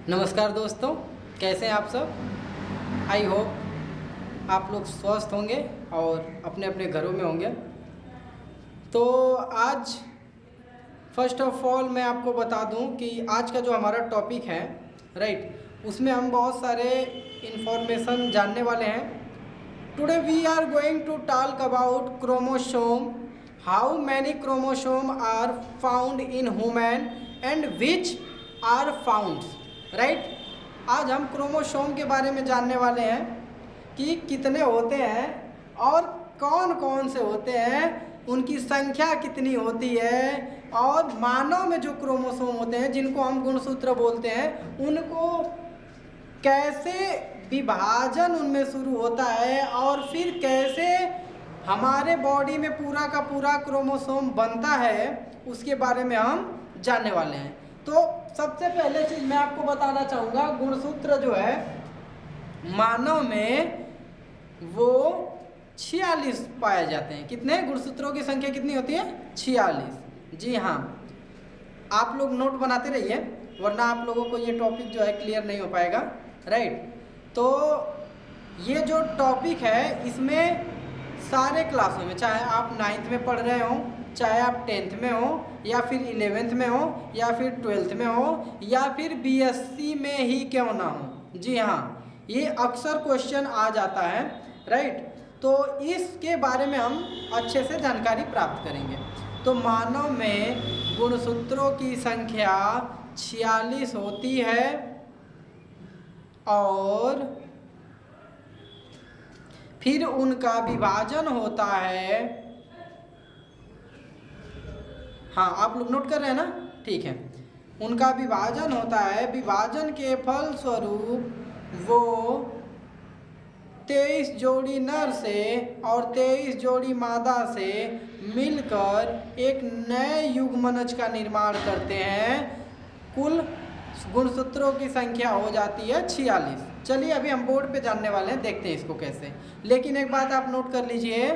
नमस्कार दोस्तों, कैसे हैं आप सब। आई होप आप लोग स्वस्थ होंगे और अपने अपने घरों में होंगे। तो आज फर्स्ट ऑफ ऑल मैं आपको बता दूं कि आज का जो हमारा टॉपिक है राइट, उसमें हम बहुत सारे इन्फॉर्मेशन जानने वाले हैं। Today we are going to talk about chromosome, how many chromosome are found in human and which are found right. आज हम क्रोमोसोम के बारे में जानने वाले हैं कि कितने होते हैं और कौन कौन से होते हैं, उनकी संख्या कितनी होती है, और मानव में जो क्रोमोसोम होते हैं जिनको हम गुणसूत्र बोलते हैं, उनको कैसे विभाजन उनमें शुरू होता है और फिर कैसे हमारे बॉडी में पूरा का पूरा क्रोमोसोम बनता है, उसके बारे में हम जानने वाले हैं। तो सबसे पहले चीज मैं आपको बताना चाहूँगा, गुणसूत्र जो है मानव में वो 46 पाए जाते हैं। कितने गुणसूत्रों की संख्या कितनी होती है? 46। जी हाँ, आप लोग नोट बनाते रहिए वरना आप लोगों को ये टॉपिक जो है क्लियर नहीं हो पाएगा राइट। तो ये जो टॉपिक है इसमें सारे क्लासों में, चाहे आप 9th में पढ़ रहे हो, चाहे आप 10th में हो, या फिर 11th में हो, या फिर 12th में हो, या फिर BSc में ही क्यों ना हो, जी हाँ, ये अक्सर क्वेश्चन आ जाता है राइट। तो इसके बारे में हम अच्छे से जानकारी प्राप्त करेंगे। तो मानव में गुणसूत्रों की संख्या 46 होती है और फिर उनका विभाजन होता है। हाँ, आप लोग नोट कर रहे हैं ना? ठीक है। उनका विभाजन होता है, विभाजन के फलस्वरूप वो 23 जोड़ी नर से और 23 जोड़ी मादा से मिलकर एक नए युग्मनज का निर्माण करते हैं। कुल गुणसूत्रों की संख्या हो जाती है 46। चलिए अभी हम बोर्ड पे जानने वाले हैं, देखते हैं इसको कैसे। लेकिन एक बात आप नोट कर लीजिए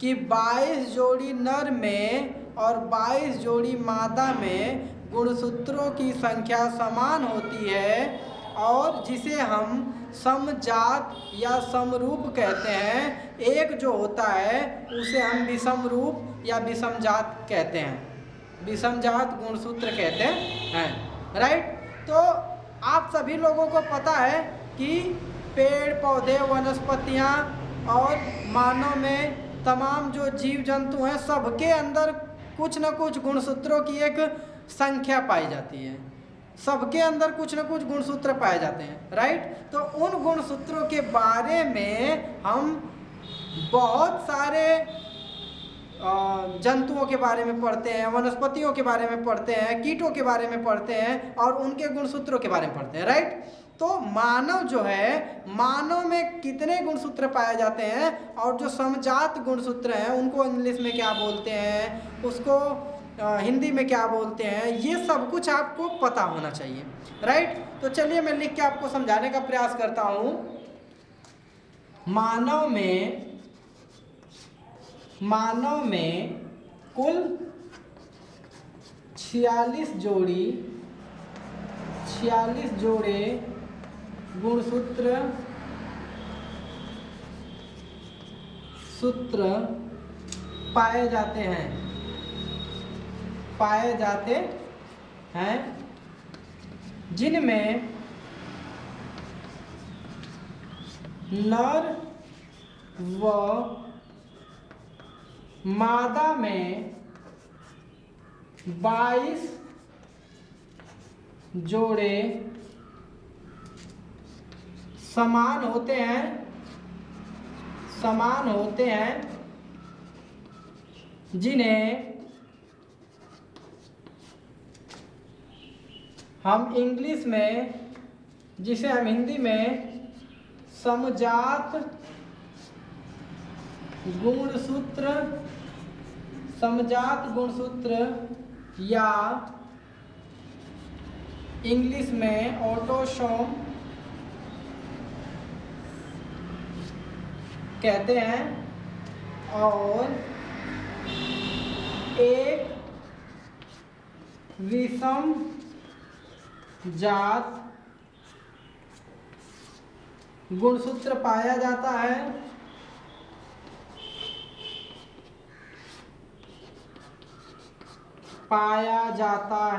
कि 22 जोड़ी नर में और 22 जोड़ी मादा में गुणसूत्रों की संख्या समान होती है, और जिसे हम समजात या समरूप कहते हैं। एक जो होता है उसे हम विषम रूप या विषमजात कहते हैं, विषमजात गुणसूत्र कहते हैं राइट। तो आप सभी लोगों को पता है कि पेड़ पौधे, वनस्पतियाँ और मानव में तमाम जो जीव जंतु हैं, सबके अंदर कुछ न कुछ गुणसूत्रों की एक संख्या पाई जाती है। सबके अंदर कुछ न कुछ गुणसूत्र पाए जाते हैं राइट। तो उन गुणसूत्रों के बारे में हम बहुत सारे जंतुओं के बारे में पढ़ते हैं, वनस्पतियों के बारे में पढ़ते हैं, कीटों के बारे में पढ़ते हैं और उनके गुणसूत्रों के बारे में पढ़ते हैं राइट। तो मानव जो है, मानव में कितने गुणसूत्र पाए जाते हैं और जो समजात गुणसूत्र हैं उनको इंग्लिश में क्या बोलते हैं, उसको हिंदी में क्या बोलते हैं, ये सब कुछ आपको पता होना चाहिए राइट। तो चलिए मैं लिख के आपको समझाने का प्रयास करता हूँ। मानव में कुल 46 जोड़े गुणसूत्र पाए जाते हैं, जिनमें नर व मादा में 22 जोड़े समान होते हैं, जिन्हें हम इंग्लिश में, जिसे हम हिंदी में समजात गुणसूत्र या इंग्लिश में ऑटोसोम कहते हैं। और एक विषम जात गुणसूत्र पाया जाता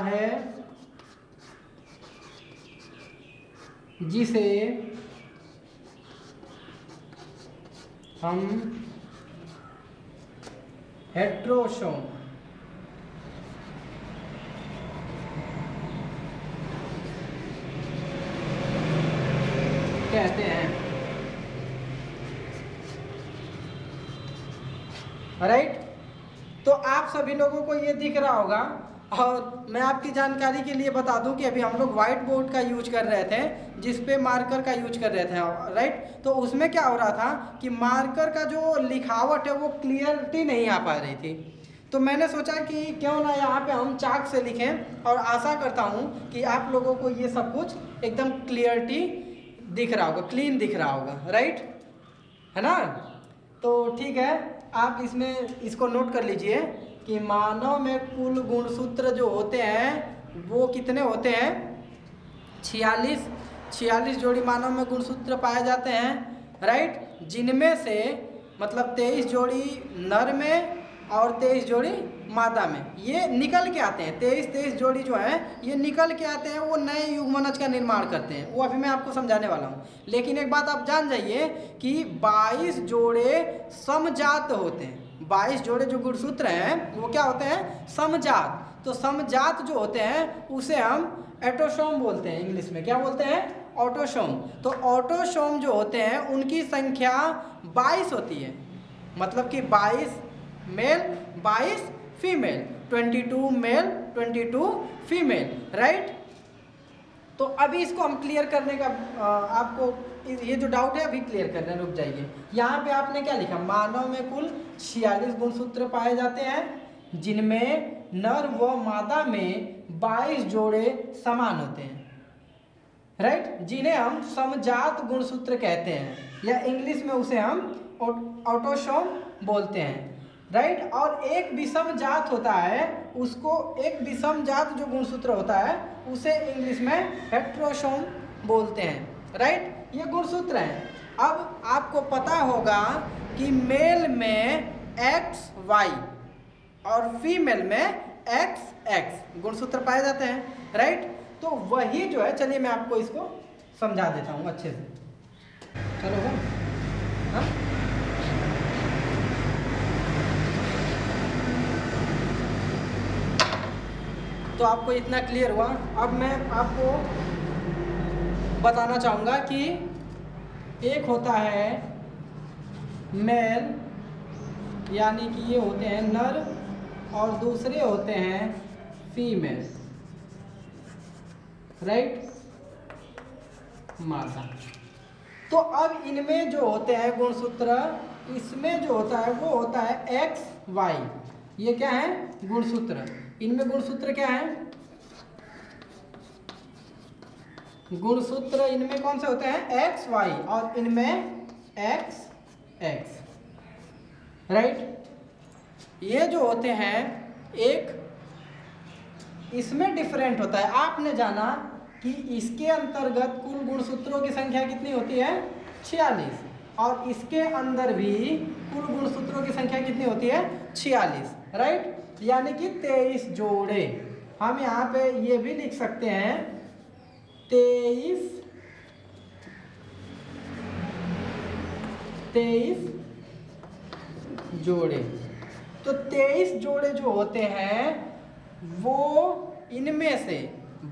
है, जिसे हम हेट्रोसोम कहते हैं। राइट, तो आप सभी लोगों को ये दिख रहा होगा। और मैं आपकी जानकारी के लिए बता दूं कि अभी हम लोग व्हाइट बोर्ड का यूज कर रहे थे, जिस पे मार्कर का यूज कर रहे थे। राइट, तो उसमें क्या हो रहा था कि मार्कर का जो लिखावट है वो क्लियरिटी नहीं आ पा रही थी। तो मैंने सोचा कि क्यों ना यहाँ पे हम चाक से लिखें, और आशा करता हूँ कि आप लोगों को ये सब कुछ एकदम क्लियरिटी दिख रहा होगा, क्लीन दिख रहा होगा। राइट, है ना? तो ठीक है, आप इसमें इसको नोट कर लीजिए कि मानव में कुल गुणसूत्र जो होते हैं वो कितने होते हैं? 46 जोड़ी मानव में गुणसूत्र पाए जाते हैं। राइट, जिनमें से मतलब 23 जोड़ी नर में और 23 जोड़ी मादा में ये निकल के आते हैं। 23 जोड़ी जो है ये निकल के आते हैं, वो नए युग्मनज का निर्माण करते हैं। वो अभी मैं आपको समझाने वाला हूँ। लेकिन एक बात आप जान जाइए कि 22 जोड़े समजात होते हैं। 22 जोड़े जो गुणसूत्र हैं वो क्या होते हैं? समजात। तो समजात जो होते हैं उसे हम एटोसोम बोलते हैं। इंग्लिश में क्या बोलते हैं? ऑटोसोम। तो ऑटोसोम जो होते हैं उनकी संख्या 22 होती है। मतलब कि 22 male 22 female, 22 male 22 female. Right, तो अभी इसको हम क्लियर करने का आपको ये जो डाउट है अभी क्लियर करने रुक जाइए। यहाँ पे आपने क्या लिखा? मानव में कुल 46 गुणसूत्र पाए जाते हैं, जिनमें नर व मादा में 22 जोड़े समान होते हैं। राइट, जिन्हें हम समजात गुणसूत्र कहते हैं, या इंग्लिश में उसे हम ऑटोसोम बोलते हैं। राइट, और एक विषम जात होता है, उसको एक विषम जात जो गुणसूत्र होता है उसे इंग्लिश में हेट्रोसोम बोलते हैं। राइट, ये गुणसूत्र हैं। अब आपको पता होगा कि मेल में XY और फीमेल में XX गुणसूत्र पाए जाते हैं। राइट, तो वही जो है, चलिए मैं आपको इसको समझा देता हूँ अच्छे से। चलो हाँ, तो आपको इतना क्लियर हुआ। अब मैं आपको बताना चाहूँगा कि एक होता है मेल, यानी कि ये होते हैं नर, और दूसरे होते हैं फीमेल। राइट, मादा। तो अब इनमें जो होते हैं गुणसूत्र, इसमें जो होता है वो होता है XY। ये क्या है? गुणसूत्र। इनमें गुणसूत्र क्या है? गुणसूत्र इनमें कौन से होते हैं? XY, और इनमें XX। राइट, ये जो होते हैं एक इसमें डिफरेंट होता है। आपने जाना कि इसके अंतर्गत कुल गुणसूत्रों की संख्या कितनी होती है? 46, और इसके अंदर भी कुल गुणसूत्रों की संख्या कितनी होती है? 46। राइट, यानी कि 23 जोड़े। हम यहाँ पे ये भी लिख सकते हैं 23 जोड़े। तो 23 जोड़े जो होते हैं वो इनमें से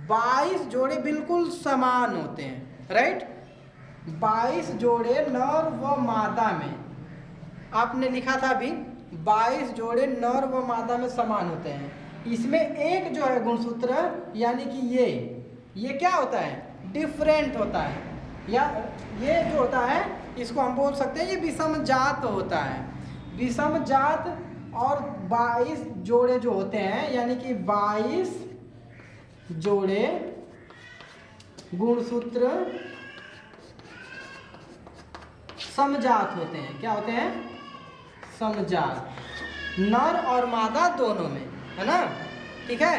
22 जोड़े बिल्कुल समान होते हैं। राइट, 22 जोड़े नर व मादा में, आपने लिखा था अभी 22 जोड़े नर व मादा में समान होते हैं। इसमें एक जो है गुणसूत्र, यानी कि ये क्या होता है? डिफरेंट होता है, या ये जो होता है इसको हम बोल सकते हैं ये विषम जात होता है। विषम जात, और 22 जोड़े जो होते हैं, यानी कि 22 जोड़े गुणसूत्र समजात होते हैं। क्या होते हैं? समजात, नर और मादा दोनों में, है ना? ठीक है,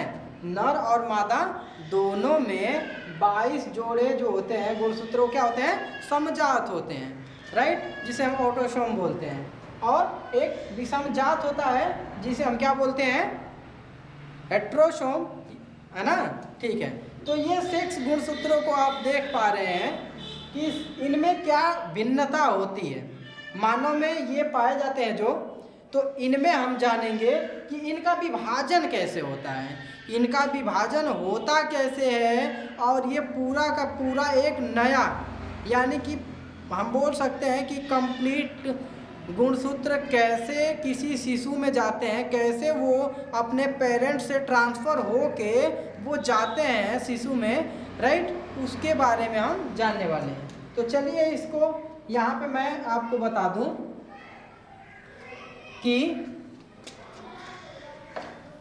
नर और मादा दोनों में 22 जोड़े जो होते हैं गुणसूत्रों क्या होते हैं, समजात होते हैं, राइट, जिसे हम ऑटोसोम बोलते हैं। और एक विषमजात होता है जिसे हम क्या बोलते हैं, हेट्रोसोम, है ना, ठीक है। तो ये 6 गुणसूत्रों को आप देख पा रहे हैं कि इनमें क्या भिन्नता होती है। मानव में ये पाए जाते हैं जो, तो इनमें हम जानेंगे कि इनका विभाजन कैसे होता है, इनका विभाजन होता कैसे है, और ये पूरा का पूरा एक नया, यानी कि हम बोल सकते हैं कि कंप्लीट गुणसूत्र कैसे किसी शिशु में जाते हैं, कैसे वो अपने पेरेंट्स से ट्रांसफ़र होके वो जाते हैं शिशु में, राइट, उसके बारे में हम जानने वाले हैं। तो चलिए इसको यहाँ पे मैं आपको बता दूँ कि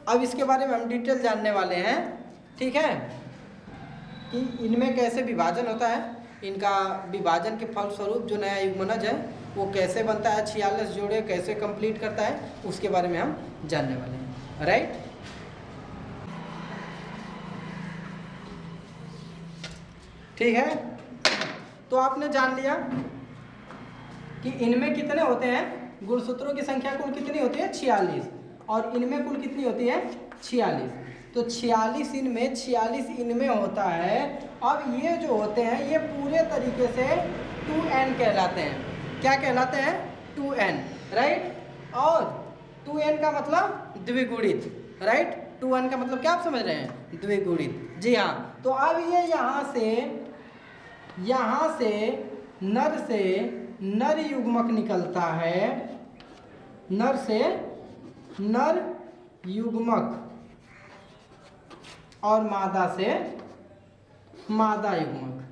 अब इसके बारे में हम डिटेल जानने वाले हैं, ठीक है, कि इनमें कैसे विभाजन होता है, इनका विभाजन के फलस्वरूप जो नया युग्मनज है वो कैसे बनता है, 46 जोड़े कैसे कंप्लीट करता है, उसके बारे में हम जानने वाले हैं, राइट। ठीक है, तो आपने जान लिया कि इनमें कितने होते हैं, गुणसूत्रों की संख्या कुल कितनी होती है, 46, और इनमें कुल कितनी होती है, 46। तो 46 इनमें, 46 इनमें होता है। अब ये जो होते हैं ये पूरे तरीके से 2n कहलाते हैं। क्या कहलाते हैं, 2n, राइट। और 2n का मतलब द्विगुणित, राइट, 2n का मतलब क्या आप समझ रहे हैं, द्विगुणित, जी हाँ। तो अब ये यहाँ से नर युग्मक निकलता है, नर से नर युग्मक, और मादा से मादा युग्मक,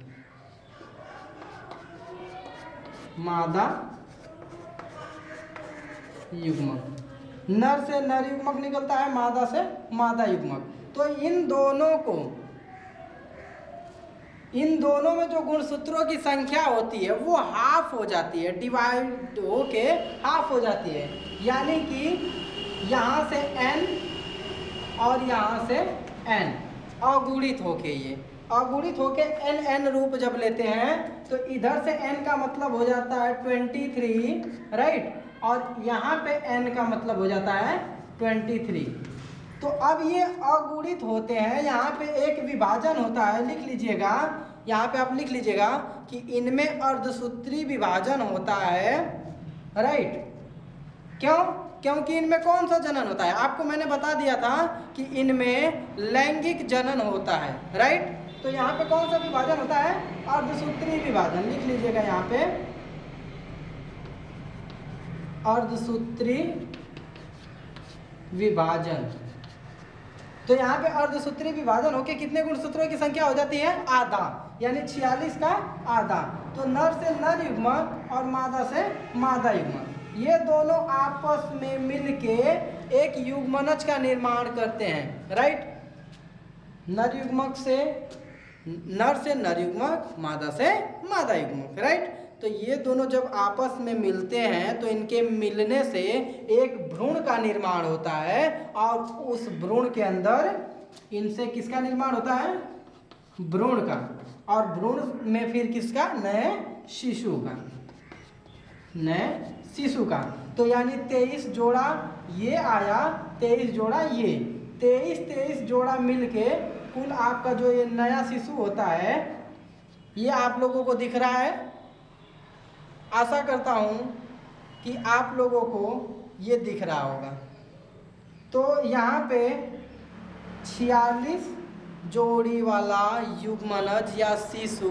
मादा युग्मक, नर से नर युग्मक निकलता है, मादा से मादा युग्मक। तो इन दोनों में जो गुणसूत्रों की संख्या होती है वो हाफ हो जाती है, डिवाइड होके हाफ हो जाती है, यानी कि यहाँ से n और यहाँ से n अगुणित होके, ये अगुणित होके n रूप जब लेते हैं तो इधर से n का मतलब हो जाता है 23, राइट, और यहाँ पे n का मतलब हो जाता है 23। तो अब ये अगुणित होते हैं, यहाँ पे एक विभाजन होता है, लिख लीजिएगा, यहाँ पे आप लिख लीजिएगा कि इनमें अर्धसूत्री विभाजन होता है, राइट। क्यों, क्योंकि इनमें कौन सा जनन होता है, आपको मैंने बता दिया था कि इनमें लैंगिक जनन होता है, राइट। तो यहाँ पे कौन सा विभाजन होता है, अर्धसूत्री विभाजन, लिख लीजिएगा यहाँ पे अर्धसूत्री विभाजन। तो यहाँ पे अर्धसूत्री विभाजन होके कितने गुणसूत्रों की संख्या हो जाती है, आधा, यानी 46 का आधा। तो नर से नर युग्मक और मादा से मादा युग्मक, ये दोनों आपस में मिलके एक युग्मनज का निर्माण करते हैं, राइट। नर से नर युग्मक, मादा से मादा युग्मक, राइट। तो ये दोनों जब आपस में मिलते हैं तो इनके मिलने से एक भ्रूण का निर्माण होता है, और उस भ्रूण के अंदर इनसे किसका निर्माण होता है, भ्रूण का, और भ्रूण में फिर किसका, नए शिशु का। तो यानी 23 जोड़ा ये आया, 23 जोड़ा ये, 23 जोड़ा मिलके कुल आपका जो ये नया शिशु होता है, ये आप लोगों को दिख रहा है। आशा करता हूँ कि आप लोगों को ये दिख रहा होगा। तो यहाँ पे 46 जोड़ी वाला युग्मनज या शिशु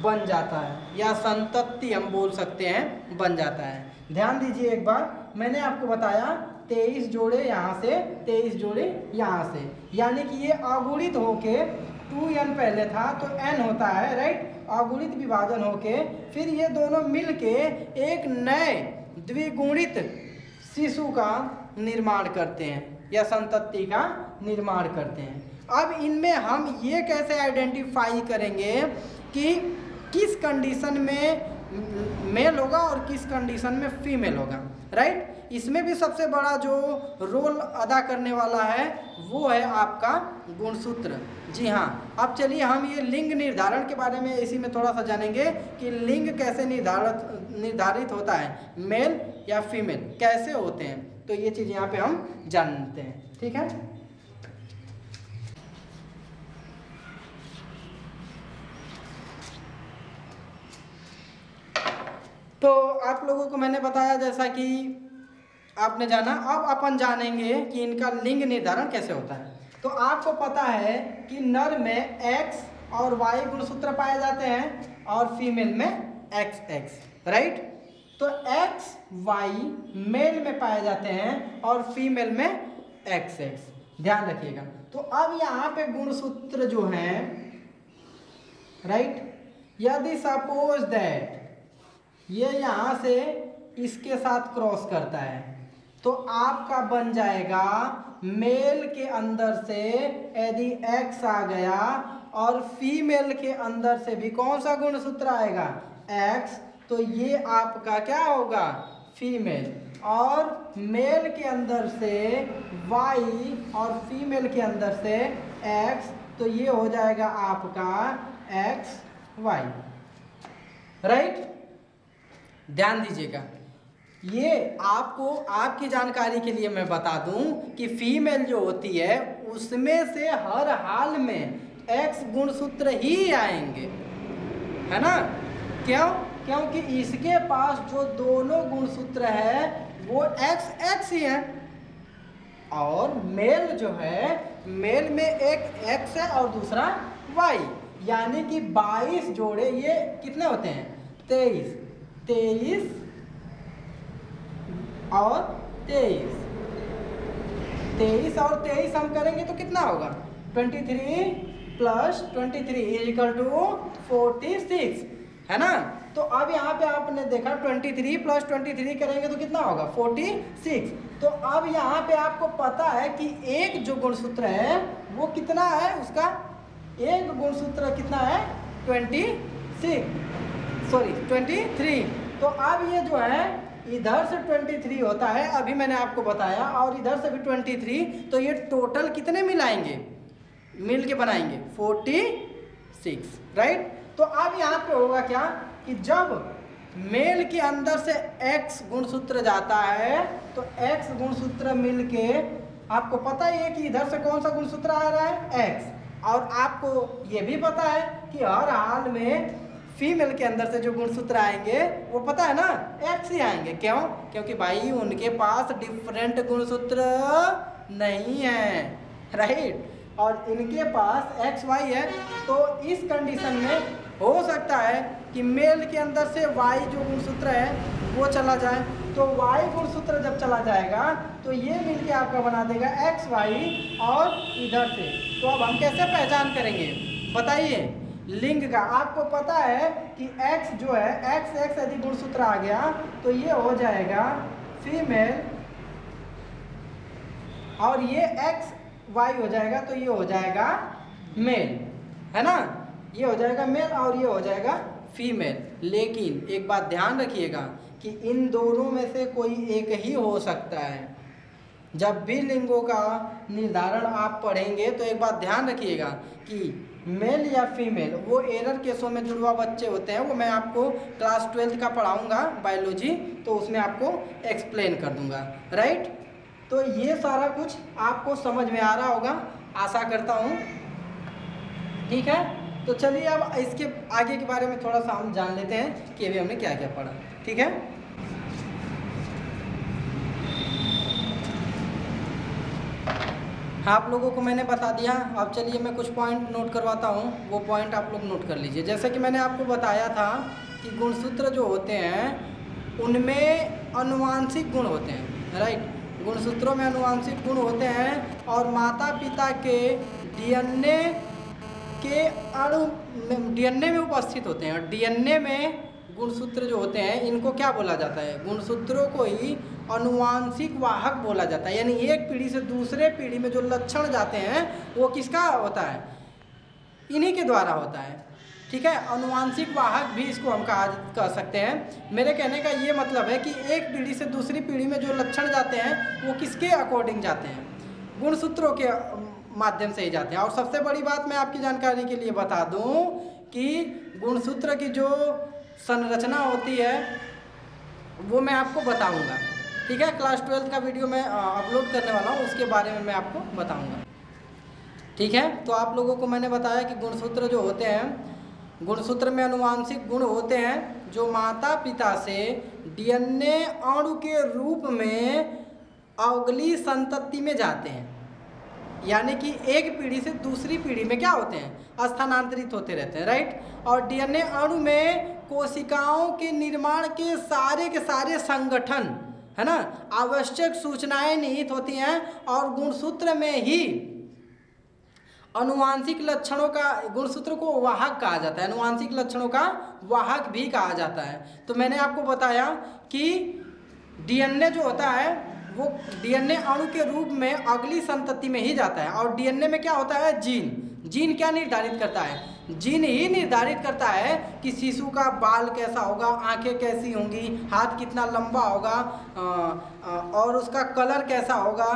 बन जाता है, या संतति हम बोल सकते हैं, बन जाता है। ध्यान दीजिए एक बार, मैंने आपको बताया 23 जोड़े यहाँ से, 23 जोड़े यहाँ से, यानी कि ये अगुणित होके 2n पहले था तो n होता है, राइट। अगुणित विभाजन होके फिर ये दोनों मिलके एक नए द्विगुणित शिशु का निर्माण करते हैं, या संतति का निर्माण करते हैं। अब इनमें हम ये कैसे आइडेंटिफाई करेंगे कि किस कंडीशन में मेल होगा और किस कंडीशन में फीमेल होगा, राइट। इसमें भी सबसे बड़ा जो रोल अदा करने वाला है वो है आपका गुणसूत्र। जी हाँ, अब चलिए हम ये लिंग निर्धारण के बारे में इसी में थोड़ा सा जानेंगे कि लिंग कैसे निर्धारित होता है, मेल या फीमेल कैसे होते हैं। तो ये चीज़ यहाँ पे हम जानते हैं, ठीक है। तो आप लोगों को मैंने बताया जैसा कि आपने जाना, अब अपन जानेंगे कि इनका लिंग निर्धारण कैसे होता है। तो आपको पता है कि नर में X और Y गुणसूत्र पाए जाते हैं और फीमेल में XX, राइट। तो X Y मेल में पाए जाते हैं और फीमेल में XX, ध्यान रखिएगा। तो अब यहाँ पे गुणसूत्र जो हैं, राइट, यदि सपोज दैट ये यहाँ से इसके साथ क्रॉस करता है तो आपका बन जाएगा मेल के अंदर से यदि X आ गया और फीमेल के अंदर से भी कौन सा गुणसूत्र आएगा, X, तो ये आपका क्या होगा, फीमेल। और मेल के अंदर से Y और फीमेल के अंदर से X, तो ये हो जाएगा आपका XY, राइट। ध्यान दीजिएगा, ये आपको आपकी जानकारी के लिए मैं बता दूं कि फीमेल जो होती है उसमें से हर हाल में X गुणसूत्र ही आएंगे, है ना। क्यों? क्योंकि इसके पास जो दोनों गुणसूत्र है वो XX ही है और मेल जो है, मेल में एक X है और दूसरा Y, यानी कि 22 जोड़े, ये कितने होते हैं, 23 और 23 और 23 हम करेंगे तो कितना होगा, 23 प्लस 23 = 46, है ना। तो अब यहाँ पे आपने देखा 23 प्लस 23 करेंगे तो कितना होगा, 46। तो अब यहाँ पे आपको पता है कि एक जो गुणसूत्र है वो कितना है, उसका एक गुणसूत्र कितना है, 23। तो अब ये जो है इधर से 23 होता है, अभी मैंने आपको बताया, और इधर से भी 23, तो ये टोटल कितने मिलाएंगे, मिल के बनाएंगे 46, राइट। तो अब यहाँ पे होगा क्या कि जब मेल के अंदर से X गुणसूत्र जाता है तो X गुणसूत्र मिलके, आपको पता ही है कि इधर से कौन सा गुणसूत्र आ रहा है, X, और आपको ये भी पता है कि हर हाल में फीमेल के अंदर से जो गुणसूत्र आएंगे वो पता है ना, X ही आएंगे। क्यों? क्योंकि भाई उनके पास डिफरेंट गुणसूत्र नहीं है, राइट, और इनके पास XY है। तो इस कंडीशन में हो सकता है कि मेल के अंदर से Y जो गुणसूत्र है वो चला जाए, तो Y गुणसूत्र जब चला जाएगा तो ये मिलके आपका बना देगा XY, और इधर से तो अब हम कैसे पहचान करेंगे, बताइए, लिंग का। आपको पता है कि X जो है, XX यदि गुणसूत्र आ गया तो ये हो जाएगा फीमेल, और ये XY हो जाएगा तो ये हो जाएगा मेल, है ना, ये हो जाएगा मेल और ये हो जाएगा फीमेल। लेकिन एक बात ध्यान रखिएगा कि इन दोनों में से कोई एक ही हो सकता है। जब भी लिंगों का निर्धारण आप पढ़ेंगे तो एक बात ध्यान रखिएगा कि मेल या फीमेल, वो एरर केसों में जुड़वा बच्चे होते हैं, वो मैं आपको क्लास 12th का पढ़ाऊंगा बायोलॉजी, तो उसमें आपको एक्सप्लेन कर दूंगा, राइट। तो ये सारा कुछ आपको समझ में आ रहा होगा, आशा करता हूँ, ठीक है। तो चलिए अब इसके आगे के बारे में थोड़ा सा हम जान लेते हैं कि अभी हमने क्या क्या पढ़ा, ठीक है। आप लोगों को मैंने बता दिया, अब चलिए मैं कुछ पॉइंट नोट करवाता हूँ, वो पॉइंट आप लोग नोट कर लीजिए। जैसे कि मैंने आपको बताया था कि गुणसूत्र जो होते हैं उनमें अनुवांशिक गुण होते हैं, राइट, गुणसूत्रों में अनुवांशिक गुण होते हैं, और माता पिता के DNA के अणु DNA में उपस्थित होते हैं, और DNA में गुणसूत्र जो होते हैं इनको क्या बोला जाता है, गुणसूत्रों को ही अनुवांशिक वाहक बोला जाता है। यानी एक पीढ़ी से दूसरे पीढ़ी में जो लक्षण जाते हैं वो किसका होता है, इन्हीं के द्वारा होता है। ठीक है। अनुवांशिक वाहक भी इसको हम कह सकते हैं। मेरे कहने का ये मतलब है कि एक पीढ़ी से दूसरी पीढ़ी में जो लक्षण जाते हैं वो किसके अकॉर्डिंग जाते हैं, गुणसूत्रों के माध्यम से ही जाते हैं। और सबसे बड़ी बात मैं आपकी जानकारी के लिए बता दूं कि गुणसूत्र की जो संरचना होती है वो मैं आपको बताऊंगा, ठीक है। क्लास 12 का वीडियो मैं अपलोड करने वाला हूँ, उसके बारे में मैं आपको बताऊंगा, ठीक है। तो आप लोगों को मैंने बताया कि गुणसूत्र जो होते हैं, गुणसूत्र में अनुवांशिक गुण होते हैं जो माता पिता से डीएनए अणु के रूप में अगली संतति में जाते हैं, यानी कि एक पीढ़ी से दूसरी पीढ़ी में क्या होते हैं, स्थानांतरित होते रहते हैं, राइट। और डीएनए अणु में कोशिकाओं के निर्माण के सारे संगठन, है ना, आवश्यक सूचनाएं निहित होती हैं। और गुणसूत्र में ही अनुवांशिक लक्षणों का, गुणसूत्र को वाहक कहा जाता है, अनुवांशिक लक्षणों का वाहक भी कहा जाता है। तो मैंने आपको बताया कि डीएनए जो होता है वो डीएनए अणु के रूप में अगली संतति में ही जाता है। और डीएनए में क्या होता है, जीन क्या निर्धारित करता है, जीन ही निर्धारित करता है कि शिशु का बाल कैसा होगा, आंखें कैसी होंगी, हाथ कितना लंबा होगा, और उसका कलर कैसा होगा,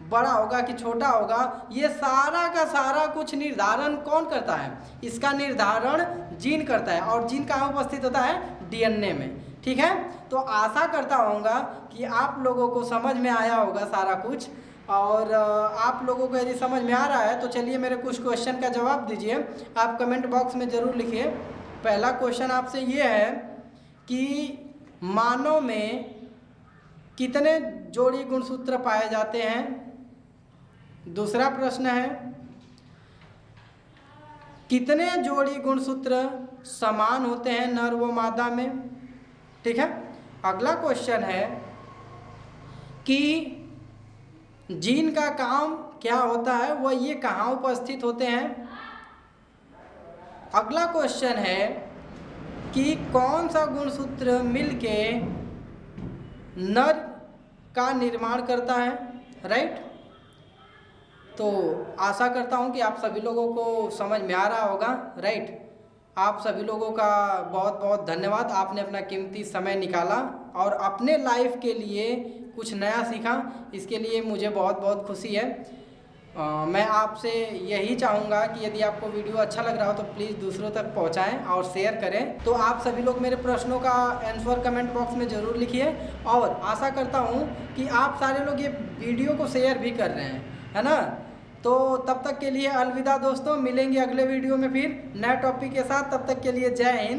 बड़ा होगा कि छोटा होगा। ये सारा का सारा कुछ निर्धारण कौन करता है, इसका निर्धारण जीन करता है। और जीन कहाँ उपस्थित होता है, डीएनए में, ठीक है। तो आशा करता हूँगा कि आप लोगों को समझ में आया होगा सारा कुछ। और आप लोगों को यदि समझ में आ रहा है तो चलिए मेरे कुछ क्वेश्चन का जवाब दीजिए, आप कमेंट बॉक्स में ज़रूर लिखिए। पहला क्वेश्चन आपसे ये है कि मानव में कितने जोड़ी गुणसूत्र पाए जाते हैं। दूसरा प्रश्न है कितने जोड़ी गुणसूत्र समान होते हैं नर व मादा में, ठीक है। अगला क्वेश्चन है कि जीन का काम क्या होता है, वह ये कहाँ उपस्थित होते हैं। अगला क्वेश्चन है कि कौन सा गुणसूत्र मिलके नर का निर्माण करता है, राइट। तो आशा करता हूँ कि आप सभी लोगों को समझ में आ रहा होगा, राइट। आप सभी लोगों का बहुत बहुत धन्यवाद, आपने अपना कीमती समय निकाला और अपने लाइफ के लिए कुछ नया सीखा, इसके लिए मुझे बहुत बहुत खुशी है। मैं आपसे यही चाहूँगा कि यदि आपको वीडियो अच्छा लग रहा हो तो प्लीज़ दूसरों तक पहुँचाएं और शेयर करें। तो आप सभी लोग मेरे प्रश्नों का आंसर कमेंट बॉक्स में ज़रूर लिखिए। और आशा करता हूँ कि आप सारे लोग ये वीडियो को शेयर भी कर रहे हैं, है ना। तो तब तक के लिए अलविदा दोस्तों, मिलेंगे अगले वीडियो में फिर नए टॉपिक के साथ। तब तक के लिए जय हिंद।